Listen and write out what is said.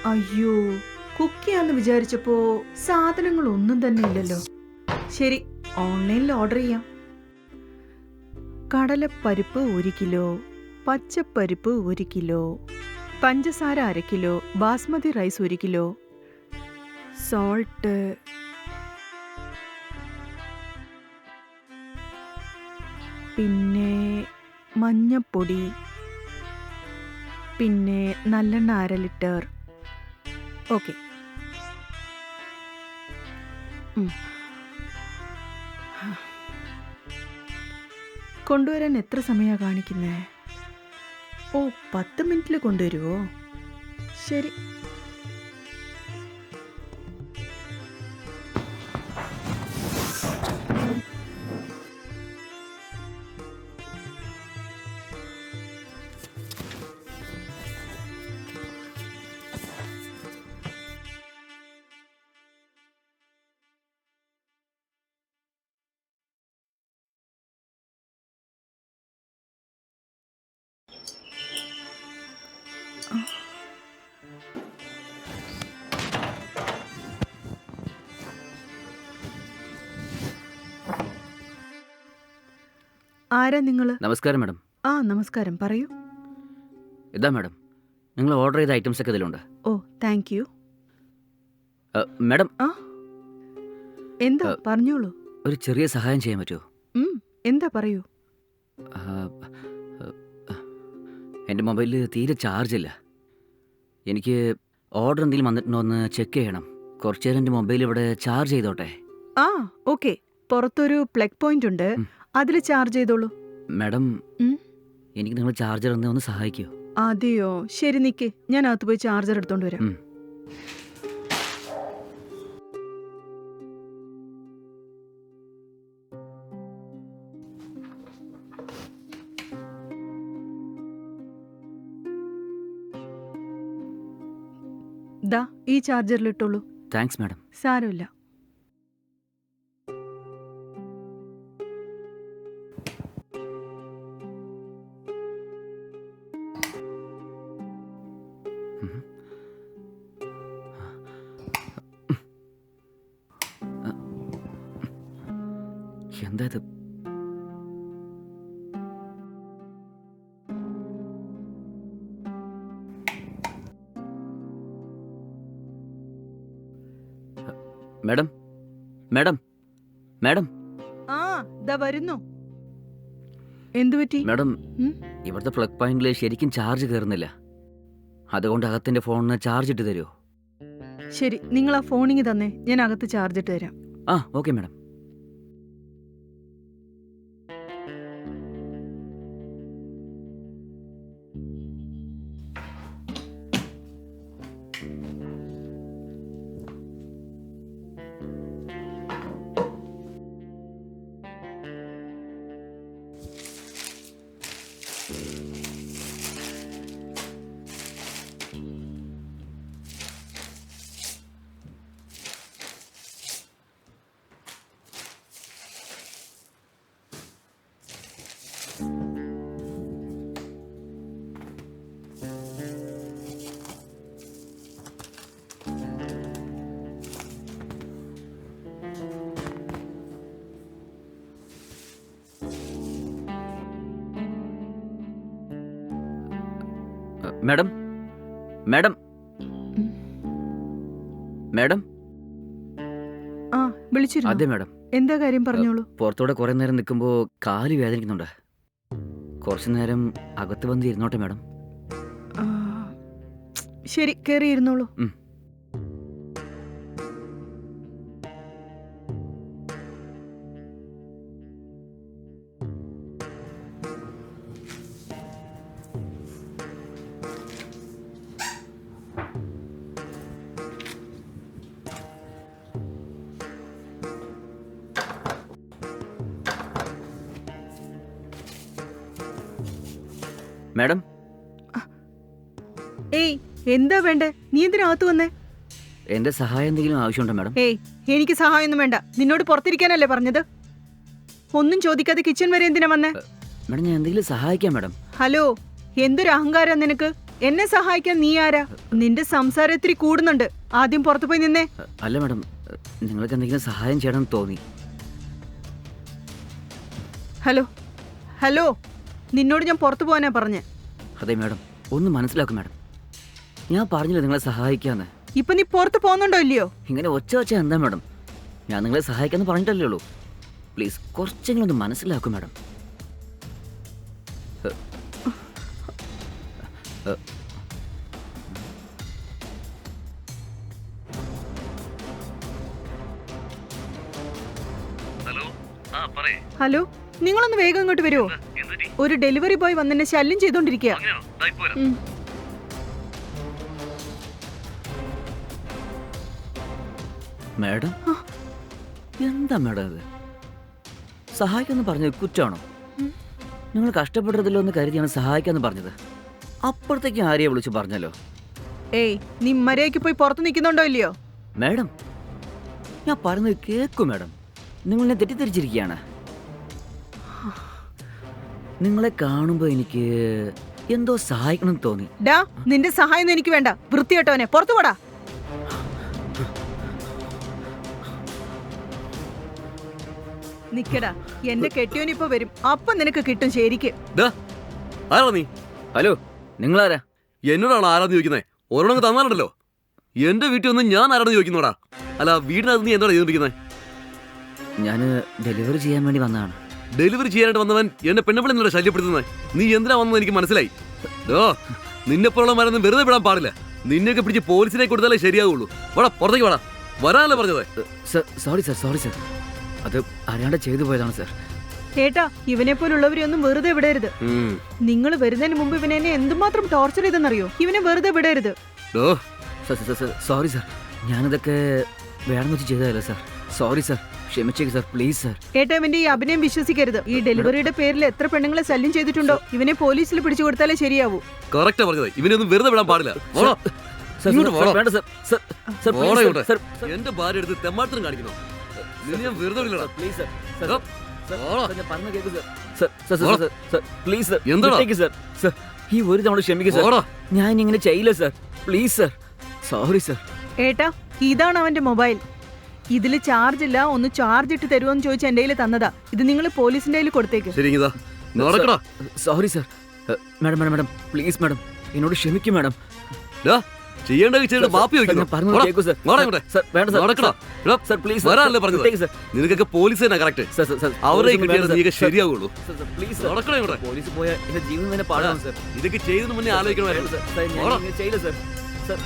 അയ്യോ, കുക്കിയാന്ന് വിചാരിച്ചപ്പോ സാധനങ്ങൾ ഒന്നും തന്നെ ഇല്ലല്ലോ. ശരി, ഓൺലൈനിൽ ഓർഡർ ചെയ്യാം. കടലപ്പരിപ്പ് 1 കിലോ, പച്ചപ്പരിപ്പ് 1 കിലോ, പഞ്ചസാര 1/2 കിലോ, ബാസ്മതി റൈസ് 1 കിലോ, സോൾട്ട്, പിന്നെ മഞ്ഞപ്പൊടി, പിന്നെ നല്ലെണ്ണ 1/2 ലിറ്റർ. ഓക്കെ. കൊണ്ടുവരാൻ എത്ര സമയമാണ് കാണിക്കുന്നത്? ഓ, 10 മിനിറ്റിൽ കൊണ്ടുവരുമോ? ശരി. ആരാ നിങ്ങള്? നമസ്കാരം മാഡം. ആ, നമസ്കാരം. പറയൂ. ഇതാ മാഡം, നിങ്ങൾ ഓർഡർ ചെയ്ത ഐറ്റംസ് ഒക്കെ ഇതിലുണ്ട്. ഓ, താങ്ക് യു. മാഡം, ആ, എന്താ? പറഞ്ഞോളൂ. ഒരു ചെറിയ സഹായം ചെയ്യാൻ പറ്റുമോ? എന്താ? പറയൂ. എൻ്റെ മൊബൈലിൽ തീരെ ചാർജ് ഇല്ല. എനിക്ക് ഓർഡർ എന്തെങ്കിലും വന്നിട്ടുണ്ടോ എന്ന് ചെക്ക് ചെയ്യണം. കുറച്ച് നേരം എൻ്റെ മൊബൈൽ ഇവിടെ ചാർജ് ചെയ്തോട്ടെ. ആ, ഓക്കെ. പുറത്തൊരു പ്ലഗ് പോയിന്റ് ഉണ്ട്, അതിൽ ചാർജ് ചെയ്തോളൂ. മാഡം, എനിക്ക് നിങ്ങൾ ചാർജർ ഒന്ന് സഹായിക്കുമോ? അതെയോ? ശരി, നിക്ക്, ഞാൻ അകത്ത് പോയി ചാർജർ എടുത്തോണ്ട് വരാം. ദാ, ഈ ചാർജറിൽ ഇട്ടോളൂ. Thanks madam. സാരമില്ല. എന്താ ഇത്? Madam, madam, madam. ആ, ദാ വരുന്നു. എന്തു പറ്റി? മാഡം, ഇവിടുത്തെ പ്ലഗ് പോയിന്റിൽ ശരിക്കും ചാർജ് കയറുന്നില്ല. അതുകൊണ്ട് അകത്തിന്റെ ഫോണിന് ചാർജ് ഇട്ട് തരുമോ? ശരി, നിങ്ങൾ ആ ഫോണിങ് തന്നെ, ഞാൻ അകത്ത് ചാർജ് ഇട്ട് തരാം. ആ, okay madam. Madam, madam, madam. ആ, വിളിച്ചിരുന്നു. അതെ മാഡം. എന്താ കാര്യം? പറഞ്ഞോളൂ. പുറത്തൂടെ കുറെ നേരം നിൽക്കുമ്പോൾ കാല് വേദനിക്കുന്നുണ്ട്. കുറച്ചു നേരം അകത്ത് വന്ന് ഇരുന്നോട്ടെ മാഡം. ആ, ശരി, കയറിയിരുന്നോളൂ. മാഡം. ഏയ്, എന്താ വേണ്ടേ? നീ എന്തിനകത്ത് വന്നേ? എന്റെ സഹായം എന്തെങ്കിലും ആവശ്യമുണ്ടോ മാഡം? ഏയ്, എനിക്ക് സഹായമൊന്നും വേണ്ട. നിന്നോട് പുറത്തിരിക്കാനല്ലേ പറഞ്ഞത്? ഒന്നും ചോദിക്കാതെ കിച്ചൺ വരെ എന്തിനാ വന്നേ? മാഡം, ഞാൻ എന്തെങ്കിലും സഹായിക്കാം മാഡം. ഹലോ, എന്തൊരു അഹങ്കാരം നിനക്ക്? എന്നെ സഹായിക്കാൻ നീ ആരാ? നിന്റെ സംസാരം ഇത്തിരി കൂടുന്നുണ്ട്. ആദ്യം പുറത്തു പോയി നിന്നേ. അല്ല മാഡം, നിങ്ങൾക്ക് എന്തെങ്കിലും സഹായം ചെയ്യണമെന്ന് തോന്നി. ഹലോ ഹലോ, നിന്നോട് ഞാൻ പുറത്തു പോകാനാ പറഞ്ഞേ. അതെ മാഡം, ഒന്ന് മനസ്സിലാക്കും മാഡം. ഞാൻ പറഞ്ഞില്ല നിങ്ങളെ സഹായിക്കാന്ന്. ഇപ്പൊ നീ പുറത്ത് പോകുന്നുണ്ടോ ഇല്ലയോ? ഇങ്ങനെ ഒച്ച എന്താ മാഡം? ഞാൻ നിങ്ങളെ സഹായിക്കാന്ന് പറഞ്ഞിട്ടല്ലേ ഉള്ളൂ. പ്ലീസ് കുറച്ചെങ്കിലും ഒന്ന് മനസ്സിലാക്കും മാഡം. ഹലോ, നിങ്ങളൊന്ന് വേഗം ഇങ്ങോട്ട് വരുമോ? ഒരു ഡെലിവറി ബോയ് വന്നെന്നെ ശല്യം ചെയ്തോണ്ടിരിക്കുക. മാഡം, എന്താ മാഡം ഇത്? സഹായിക്കാന്ന് പറഞ്ഞത് കുറ്റമാണോ? നിങ്ങൾ കഷ്ടപ്പെടരുതല്ലോ എന്ന് കരുതിയാണ് സഹായിക്കാന്ന് പറഞ്ഞത്. അപ്പോഴത്തേക്കും ആരെയെ വിളിച്ച് പറഞ്ഞല്ലോ. ഏയ്, നീ മര്യാദയ്ക്ക് പോയി പുറത്ത് നിൽക്കുന്നുണ്ടോ ഇല്ലയോ? മാഡം, ഞാൻ പറയുന്നത് കേൾക്കും മാഡം. നിങ്ങളെന്നെ തെറ്റിദ്ധരിച്ചിരിക്കുകയാണ്. നിങ്ങളെ കാണുമ്പോൾ എനിക്ക് എന്തോ സഹായിക്കണം തോന്നി. ഡാ, നിന്റെ സഹായം എനിക്ക് വേണ്ട. വൃത്തികെട്ടവനെ, പുറത്തു പോടാ. നിക്കടാ, എന്റെ കെട്ടിയോനിപ്പോ വരും. അപ്പൊ നിനക്ക് കിട്ടും ശരിക്ക്. ഹലോ, നിങ്ങളാരാ? എന്നോടാണോ ആരാന്ന് ചോദിക്കുന്നത്? ഒരെണ്ണം തന്നാലുണ്ടല്ലോ. എന്റെ വീട്ടിൽ ഒന്നും ഞാൻ ആരാന്ന് ചോദിക്കുന്നോടാ. അല്ല, വീടിനകത്ത് നീ എന്താണ് ചെയ്തോണ്ടിരിക്കുന്നത്? ഞാൻ ഡെലിവറി ചെയ്യാൻ വേണ്ടി വന്നതാണ്. ഡെലിവറി ചെയ്യാനായിട്ട് വന്നവൻ എന്നെ പെണ്ണുപിള്ളി എന്നോട് ശല്യപ്പെടുത്തുന്നത്. നീ എന്തിനാ വന്നത് എനിക്ക് മനസ്സിലായി. നിന്നെപ്പോലുള്ള മരൊന്നും വെറുതെ വിടാൻ പാടില്ല. നിന്നെയൊക്കെ പിടിച്ച് പോലീസിനെ കൊടുത്താലേ ശരിയാവുള്ളൂ. വാടാ, പുറത്തേക്ക് വാടാ. വരാനല്ലേ പറഞ്ഞത്? Sorry sir. അത് അറിയാണ്ട് ചെയ്തു പോയതാണ് സർ. ചേട്ടാ, ഇവനെ പോലുള്ളവരെയൊന്നും വെറുതെ വിടരുത്. നിങ്ങൾ വരുന്നതിന് മുമ്പ് ഇവനെ എന്നെ എന്തുമാത്രം ടോർച്ചർ ചെയ്തെന്നറിയോ? ഇവനെ വെറുതെ വിടരുത്. സോറി സർ, ഞാനിതൊക്കെ വേണമെന്ന് വെച്ച് ചെയ്തതല്ല സർ. സോറി സർ, ക്ഷമിച്ചേക്ക് സർ, പ്ലീസ് സർ. ഏട്ടാ, ഇവന്റെ ഈ അഭിനയം വിശ്വസിക്കരുത്. ഈ ഡെലിവറിയുടെ പേരിൽ എത്ര പെണ്ണുങ്ങളെ ശല്യം ചെയ്തിട്ടുണ്ടോ? ഇവനെ പോലീസിൽ പിടിച്ചു കൊടുത്താലേ ശരിയാവൂ. കറക്റ്റാ പറഞ്ഞത്. ഇവനൊന്നും വെറുതെ വിടാൻ പാടില്ല. എന്റെ ഭാര്യ എടുത്ത് തെമ്മാട്ടം കാണിക്കണോ? വെറുതെ വിടലടാ. ഈ ഒരു തവണ ക്ഷമിക്കുക സർ. ഞാൻ ഇങ്ങനെ ചെയ്യില്ല sir, please sir. Sorry sir. ഏട്ടാ, ഇതാണ് അവന്റെ മൊബൈൽ. ഇതില് ചാർജ് ഇല്ല. ഒന്ന് ചാർജ് ഇട്ട് തരുമോന്ന് ചോദിച്ച് എന്റെ കയ്യിൽ തന്നതാ. ഇത് നിങ്ങൾ പോലീസിന്റെ കയ്യിൽ കൊടുത്തേക്ക്. Sorry sir. Madam please madam, എന്നോട് ക്ഷമിക്കും മാഡം. നിനക്കൊക്കെ പോലീസ് തന്നെ കറക്റ്റ്. അവരെ ശരിയാവുള്ളൂ. പോലീസ് പോയാൽ എന്റെ ജീവൻ തന്നെ പാടാം സർ. ഇതൊക്കെ ചെയ്തതിന് മുന്നേ ആലോചിക്കണമായിരുന്നു.